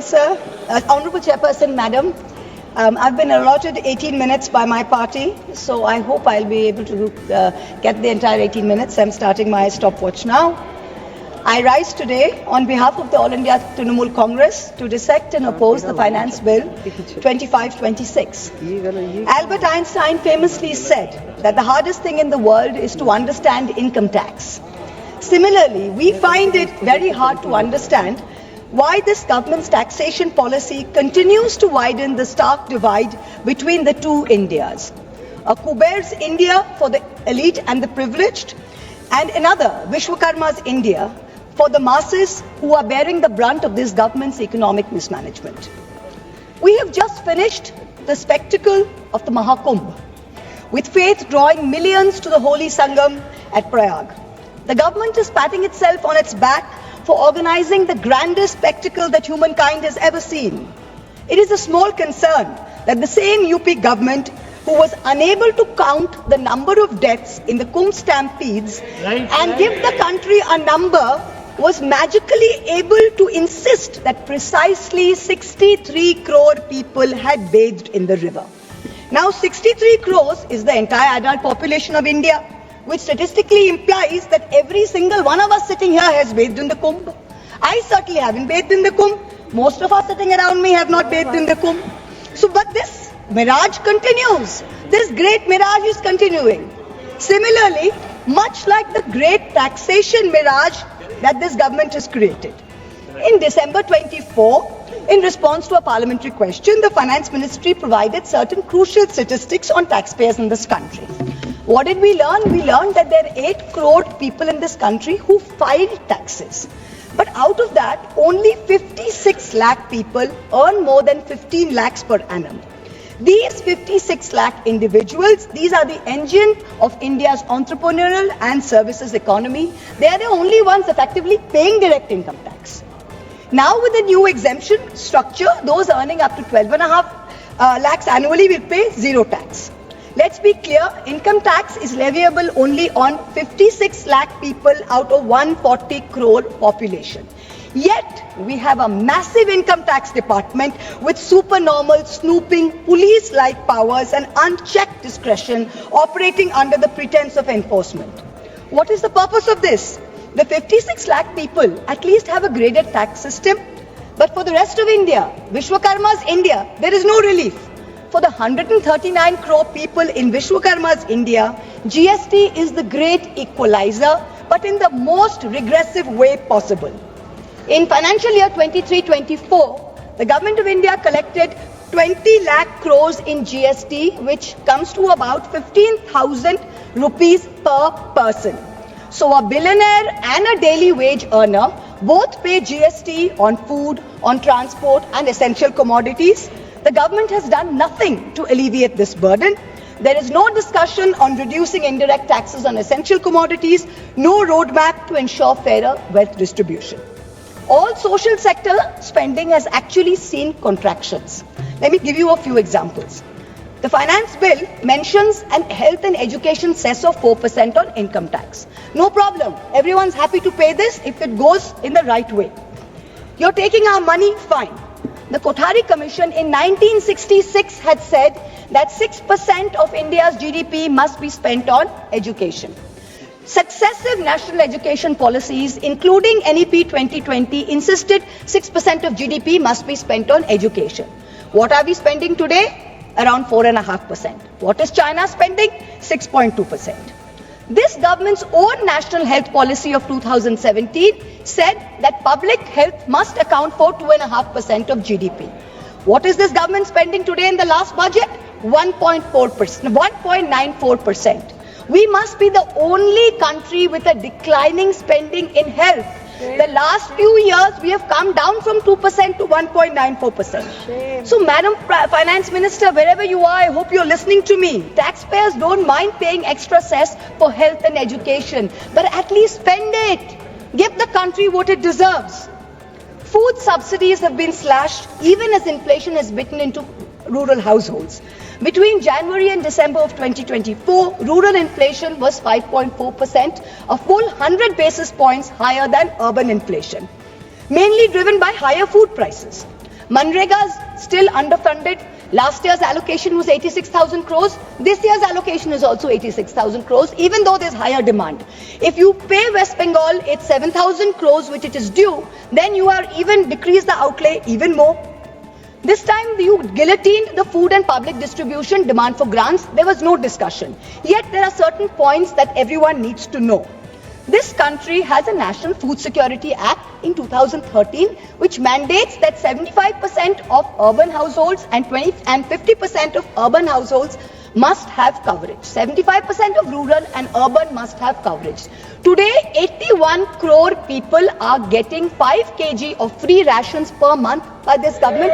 sir. Honorable Chairperson, Madam. I've been allotted 18 minutes by my party, so I hope I'll be able to get the entire 18 minutes. I'm starting my stopwatch now. I rise today on behalf of the All India Trinamool Congress to dissect and oppose the Finance Bill 2526. Albert Einstein famously said that the hardest thing in the world is to understand income tax. Similarly, we find it very hard to understand why this government's taxation policy continues to widen the stark divide between the two Indias. A Kuber's India for the elite and the privileged, and another, Vishwakarma's India, for the masses who are bearing the brunt of this government's economic mismanagement. We have just finished the spectacle of the Mahakumbh, with faith drawing millions to the holy Sangam at Prayag. The government is patting itself on its back for organizing the grandest spectacle that humankind has ever seen. It is a small concern that the same UP government who was unable to count the number of deaths in the Kumbh stampedes and give the country a number was magically able to insist that precisely 63 crore people had bathed in the river. Now 63 crores is the entire adult population of India, which statistically implies that every single one of us sitting here has bathed in the Kumbh. I certainly haven't bathed in the Kumbh. Most of us sitting around me have not bathed in the Kumbh. So, but this mirage continues. This great mirage is continuing. Similarly, much like the great taxation mirage that this government has created. In December 24, in response to a parliamentary question, the Finance Ministry provided certain crucial statistics on taxpayers in this country. What did we learn? We learned that there are 8 crore people in this country who filed taxes. But out of that, only 56 lakh people earn more than 15 lakhs per annum. These 56 lakh individuals, these are the engine of India's entrepreneurial and services economy. They are the only ones effectively paying direct income tax. Now with the new exemption structure, those earning up to 12.5 lakhs annually will pay zero tax. Let's be clear, income tax is leviable only on 56 lakh people out of 140 crore population. Yet, we have a massive income tax department with supernormal snooping, police-like powers and unchecked discretion operating under the pretense of enforcement. What is the purpose of this? The 56 lakh people at least have a graded tax system, but for the rest of India, Vishwakarma's India, there is no relief. For the 139 crore people in Vishwakarma's India, GST is the great equalizer, but in the most regressive way possible. In financial year 23-24, the Government of India collected 20 lakh crores in GST, which comes to about 15,000 rupees per person. So a billionaire and a daily wage earner both pay GST on food, on transport and essential commodities. The government has done nothing to alleviate this burden. There is no discussion on reducing indirect taxes on essential commodities, no roadmap to ensure fairer wealth distribution. All social sector spending has actually seen contractions. Let me give you a few examples. The finance bill mentions an health and education cess of 4% on income tax. No problem. Everyone's happy to pay this if it goes in the right way. You're taking our money, fine. The Kothari Commission in 1966 had said that 6% of India's GDP must be spent on education. Successive national education policies, including NEP 2020, insisted 6% of GDP must be spent on education. What are we spending today? Around 4.5%. What is China spending? 6.2%. This government's own national health policy of 2017 said that public health must account for 2.5% of GDP. What is this government spending today in the last budget? 1.94%. We must be the only country with a declining spending in health. The last few years, we have come down from 2% to 1.94%. So, Madam Finance Minister, wherever you are, I hope you're listening to me. Taxpayers don't mind paying extra cess for health and education, but at least spend it. Give the country what it deserves. Food subsidies have been slashed even as inflation has bitten into rural households. Between January and December of 2024, rural inflation was 5.4%, a full 100 basis points higher than urban inflation, mainly driven by higher food prices. Manrega is still underfunded. Last year's allocation was 86,000 crores. This year's allocation is also 86,000 crores, even though there's higher demand. If you pay West Bengal its 7,000 crores, which it is due, then you are even decrease the outlay even more. This time you guillotined the food and public distribution demand for grants. There was no discussion. Yet there are certain points that everyone needs to know. This country has a National Food Security Act in 2013, which mandates that 75% of urban households and 50% of urban households must have coverage. 75% of rural and urban must have coverage. Today, 81 crore people are getting 5 kg of free rations per month by this government.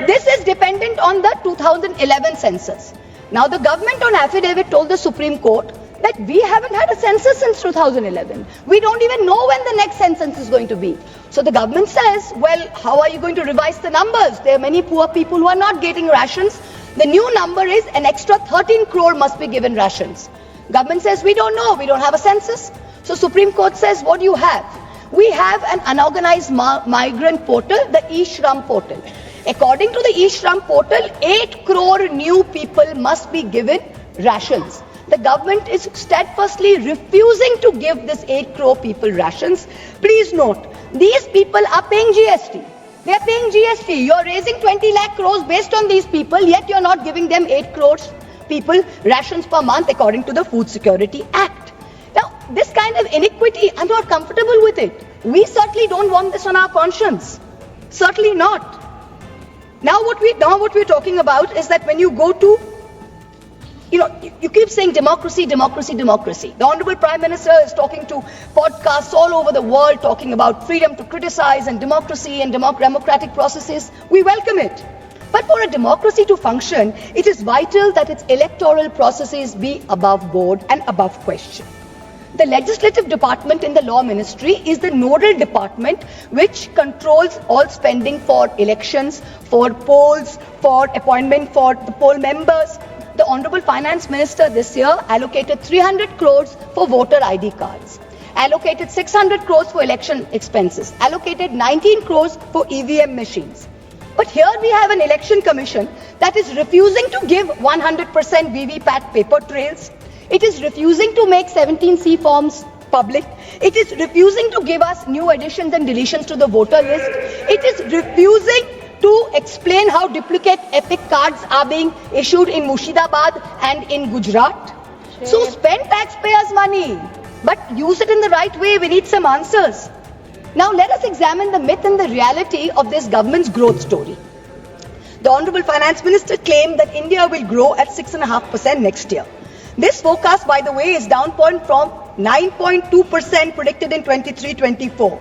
This is dependent on the 2011 census. Now, the government on affidavit told the Supreme Court that we haven't had a census since 2011. We don't even know when the next census is going to be. So the government says, well, how are you going to revise the numbers? There are many poor people who are not getting rations. The new number is an extra 13 crore must be given rations. Government says, we don't know, we don't have a census. So Supreme Court says, what do you have? We have an unorganized migrant portal, the eShram portal. According to the eShram portal, 8 crore new people must be given rations. The government is steadfastly refusing to give this 8 crore people rations. Please note, these people are paying GST. They are paying GST. You are raising 20 lakh crores based on these people, yet you are not giving them 8 crores people rations per month according to the Food Security Act. Now, this kind of iniquity, I'm not comfortable with it. We certainly don't want this on our conscience. Certainly not. Now what we're talking about is that when you go to, you keep saying democracy, democracy, democracy. The Honorable Prime Minister is talking to podcasts all over the world talking about freedom to criticize and democracy and democratic processes. We welcome it. But for a democracy to function, it is vital that its electoral processes be above board and above question. The legislative department in the law ministry is the nodal department which controls all spending for elections, for polls, for appointment for the poll members. The Honorable Finance Minister this year allocated 300 crores for voter ID cards, allocated 600 crores for election expenses, allocated 19 crores for EVM machines. But here we have an election commission that is refusing to give 100% VVPAT paper trails. It is refusing to make 17C forms public. It is refusing to give us new additions and deletions to the voter list. It is refusing to explain how duplicate epic cards are being issued in Murshidabad and in Gujarat. So spend taxpayers' money, but use it in the right way. We need some answers. Now let us examine the myth and the reality of this government's growth story. The Honorable Finance Minister claimed that India will grow at 6.5% next year. This forecast, by the way, is down from 9.2% predicted in 23-24.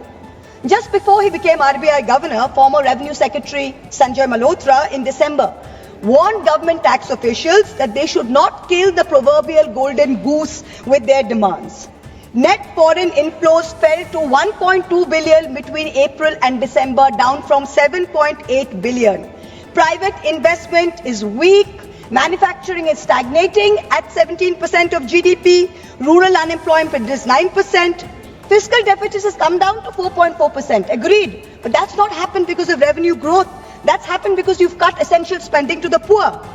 Just before he became RBI Governor, former Revenue Secretary Sanjay Malhotra in December warned government tax officials that they should not kill the proverbial golden goose with their demands. Net foreign inflows fell to 1.2 billion between April and December, down from 7.8 billion. Private investment is weak. Manufacturing is stagnating at 17% of GDP. Rural unemployment is 9%. Fiscal deficit has come down to 4.4%. Agreed. But that's not happened because of revenue growth. That's happened because you've cut essential spending to the poor.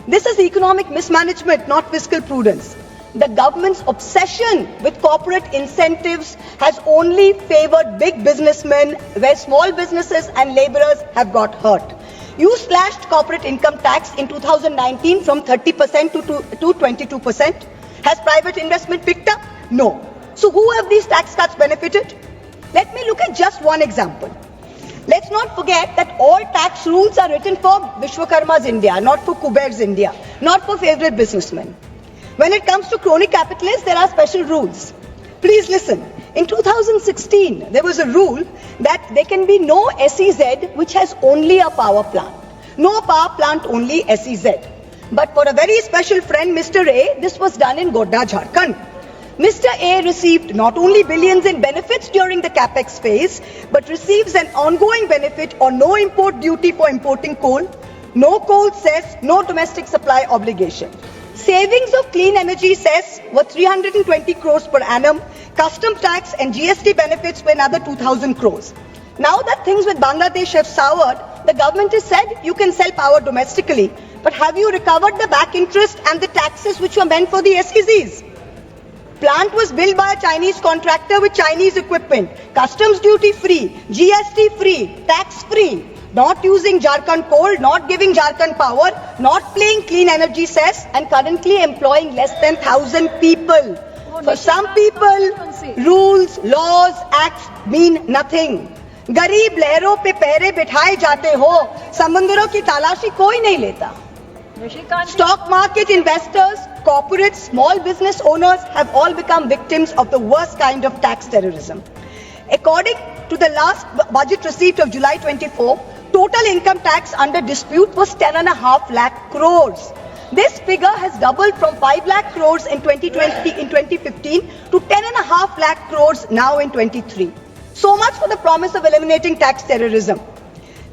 This is economic mismanagement, not fiscal prudence. The government's obsession with corporate incentives has only favored big businessmen, where small businesses and laborers have got hurt. You slashed corporate income tax in 2019 from 30% to 22%. Has private investment picked up? No. So who have these tax cuts benefited? Let me look at just one example. Let's not forget that all tax rules are written for Vishwakarma's India, not for Kuber's India, not for favorite businessmen. When it comes to crony capitalists, there are special rules. Please listen. In 2016, there was a rule that there can be no SEZ which has only a power plant. No power plant, only SEZ. But for a very special friend, Mr. A, this was done in Godda, Jharkhand. Mr. A received not only billions in benefits during the capex phase, but receives an ongoing benefit on no import duty for importing coal, no coal cess, no domestic supply obligation. Savings of clean energy cess were 320 crores per annum. Custom tax and GST benefits were another 2,000 crores. Now that things with Bangladesh have soured, the government has said you can sell power domestically, but have you recovered the back interest and the taxes which were meant for the SEZs? Plant was built by a Chinese contractor with Chinese equipment, customs duty free, GST free, tax free, not using Jharkhand coal, not giving Jharkhand power, not paying clean energy cess, and currently employing less than 1,000 people. For some people, rules, laws, acts mean nothing. गरीब लहरों पे पैरे बिठाए जाते हो, समंदरों की तलाशी कोई नहीं लेता. Stock market investors, corporates, small business owners have all become victims of the worst kind of tax terrorism. According to the last budget receipt of July 24, total income tax under dispute was 10.5 lakh crores. This figure has doubled from 5 lakh crores in 2015 to 10.5 lakh crores now in 23. So much for the promise of eliminating tax terrorism.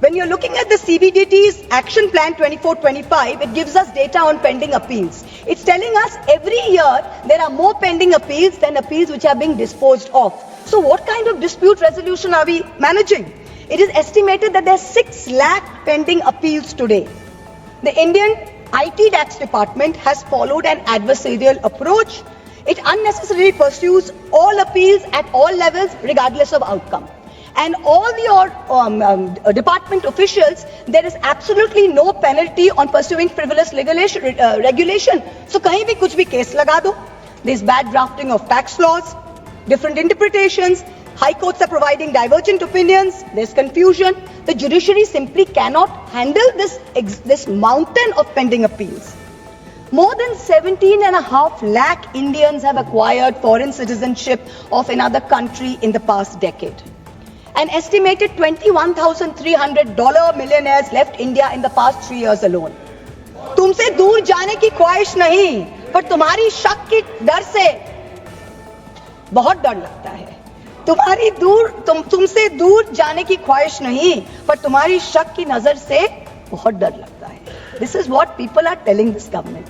When you're looking at the CBDT's Action Plan 24-25, it gives us data on pending appeals. It's telling us every year there are more pending appeals than appeals which are being disposed of. So what kind of dispute resolution are we managing? It is estimated that there are 6 lakh pending appeals today. The Indian IT tax department has followed an adversarial approach. It unnecessarily pursues all appeals at all levels regardless of outcome. And all the department officials, there is absolutely no penalty on pursuing frivolous regulation. So kahin bhi kuch bhi case laga do. There's bad drafting of tax laws, different interpretations, high courts are providing divergent opinions, there's confusion. The judiciary simply cannot handle this mountain of pending appeals. More than 17.5 lakh Indians have acquired foreign citizenship of another country in the past decade. An estimated $21,300 millionaires left India in the past 3 years alone. तुमसे दूर जाने की ख्वाहिश नहीं, पर तुम्हारी शक की डर से बहुत डर लगता है. तुमसे दूर जाने की ख्वाहिश नहीं, पर तुम्हारी शक की नजर से बहुत डर लगता है. This is what people are telling this government.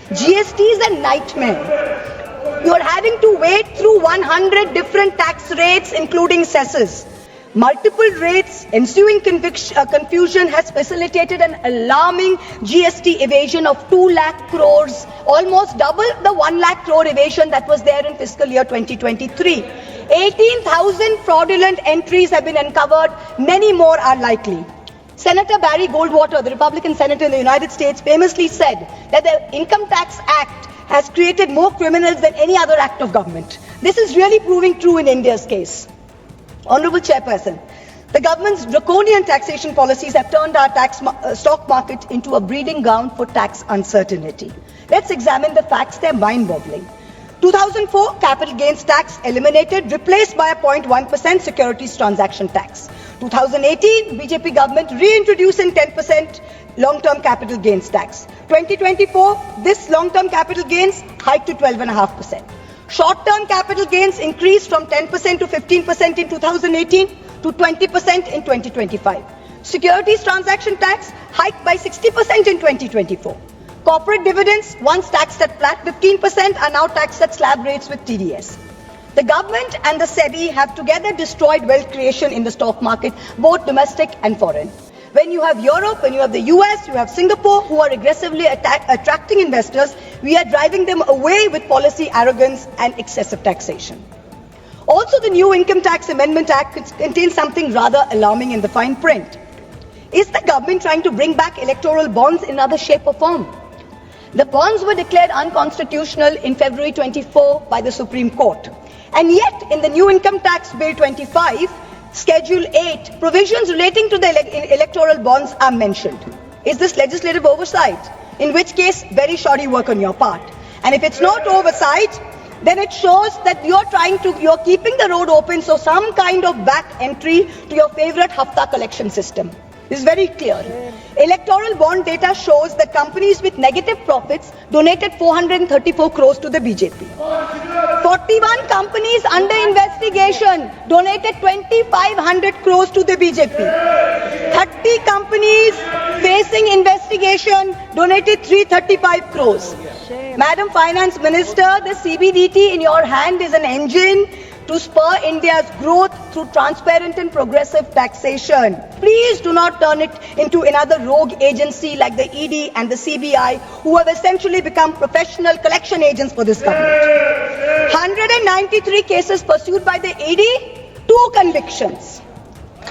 GST is a nightmare. You are having to wade through 100 different tax rates, including cesses. Multiple rates, ensuing confusion has facilitated an alarming GST evasion of 2 lakh crores, almost double the 1 lakh crore evasion that was there in fiscal year 2023. 18,000 fraudulent entries have been uncovered, many more are likely. Senator Barry Goldwater, the Republican senator in the United States, famously said that the Income Tax Act has created more criminals than any other act of government. This is really proving true in India's case. Honorable Chairperson, the government's draconian taxation policies have turned our stock market into a breeding ground for tax uncertainty. Let's examine the facts, they're mind-boggling. 2004, capital gains tax eliminated, replaced by a 0.1% securities transaction tax. 2018, BJP government reintroducing 10% long-term capital gains tax. 2024, this long-term capital gains hiked to 12.5%. Short-term capital gains increased from 10% to 15% in 2018 to 20% in 2025. Securities transaction tax hiked by 60% in 2024. Corporate dividends, once taxed at flat 15%, are now taxed at slab rates with TDS. The government and the SEBI have together destroyed wealth creation in the stock market, both domestic and foreign. When you have Europe, when you have the US, you have Singapore, who are aggressively attracting investors, we are driving them away with policy arrogance and excessive taxation. Also, the new Income Tax Amendment Act contains something rather alarming in the fine print. Is the government trying to bring back electoral bonds in another shape or form? The bonds were declared unconstitutional in February 24 by the Supreme Court. And yet, in the new Income Tax Bill 25, Schedule 8, provisions relating to the electoral bonds are mentioned. Is this legislative oversight? In which case, very shoddy work on your part. And if it's not oversight, then it shows that you're keeping the road open, so some kind of back entry to your favorite Hafta collection system. This is very clear. Electoral bond data shows that companies with negative profits donated 434 crores to the BJP. 41 companies under investigation donated 2,500 crores to the BJP. 30 companies facing investigation donated 335 crores. Madam Finance Minister, the CBDT in your hand is an engine to spur India's growth through transparent and progressive taxation. Please do not turn it into another rogue agency like the ED and the CBI, who have essentially become professional collection agents for this government. 193 cases pursued by the ED, 2 convictions.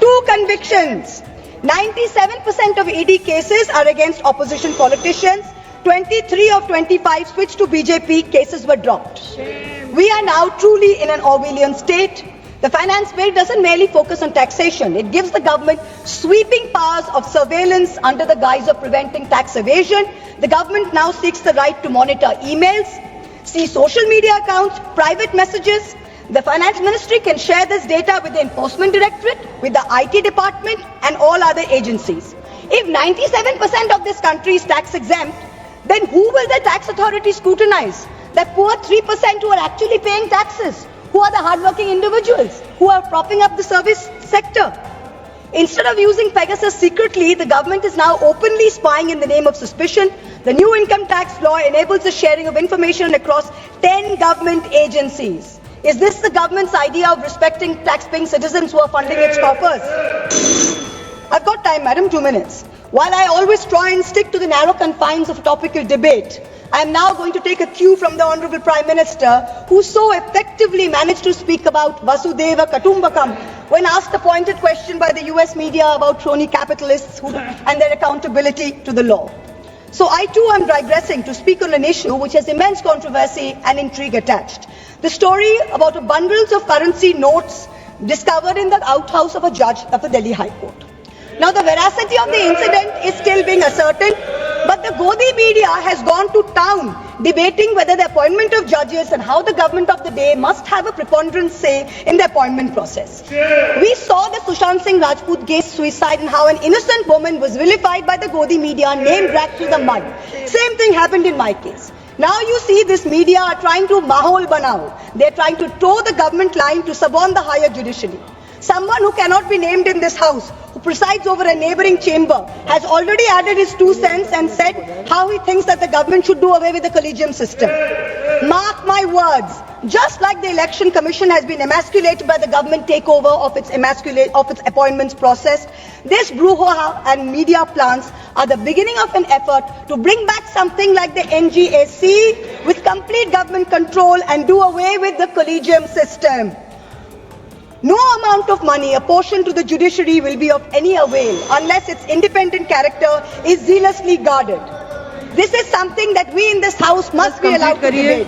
2 convictions. 97% of ED cases are against opposition politicians. 23 of 25 switched to BJP, cases were dropped. We are now truly in an Orwellian state. The finance bill doesn't merely focus on taxation. It gives the government sweeping powers of surveillance under the guise of preventing tax evasion. The government now seeks the right to monitor emails, see social media accounts, private messages. The finance ministry can share this data with the enforcement directorate, with the IT department and all other agencies. If 97% of this country is tax exempt, then who will the tax authority scrutinize? The poor 3% who are actually paying taxes, who are the hardworking individuals, who are propping up the service sector. Instead of using Pegasus secretly, the government is now openly spying in the name of suspicion. The new income tax law enables the sharing of information across 10 government agencies. Is this the government's idea of respecting tax-paying citizens who are funding its coffers? I've got time, madam, 2 minutes. While I always try and stick to the narrow confines of topical debate, I am now going to take a cue from the Honorable Prime Minister, who so effectively managed to speak about Vasudhaiva Kutumbakam when asked a pointed question by the US media about crony capitalists and their accountability to the law. So I too am digressing to speak on an issue which has immense controversy and intrigue attached. The story about a bundles of currency notes discovered in the outhouse of a judge of the Delhi High Court. Now the veracity of the incident is still being ascertained, but the Godi media has gone to town debating whether the appointment of judges and how the government of the day must have a preponderant say in the appointment process. We saw the Sushant Singh Rajput case suicide and how an innocent woman was vilified by the Godi media, name dragged through the mud. Same thing happened in my case. Now you see this media are trying to mahol banao. They are trying to toe the government line to suborn the higher judiciary. Someone who cannot be named in this house, who presides over a neighboring chamber, has already added his 2 cents and said how he thinks that the government should do away with the collegium system. Mark my words, just like the Election Commission has been emasculated by the government takeover of its appointments process, this brouhaha and media plants are the beginning of an effort to bring back something like the NGAC with complete government control and do away with the collegium system. No amount of money apportioned to the judiciary will be of any avail unless its independent character is zealously guarded. This is something that we in this house must be allowed to debate.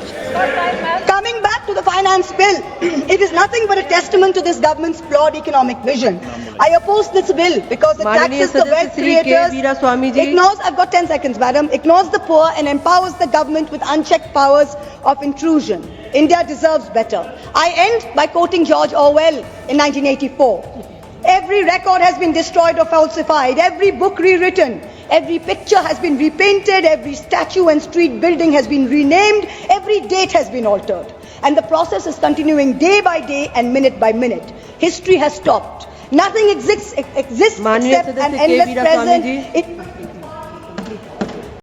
Coming back to the finance bill, it is nothing but a testament to this government's flawed economic vision. I oppose this bill because it taxes the wealth creators, ignores, I've got 10 seconds, madam, ignores the poor and empowers the government with unchecked powers of intrusion. India deserves better. I end by quoting George Orwell in 1984. Every record has been destroyed or falsified, every book rewritten, every picture has been repainted, every statue and street building has been renamed, every date has been altered. And the process is continuing day by day and minute by minute. History has stopped. Nothing exists except an endless present.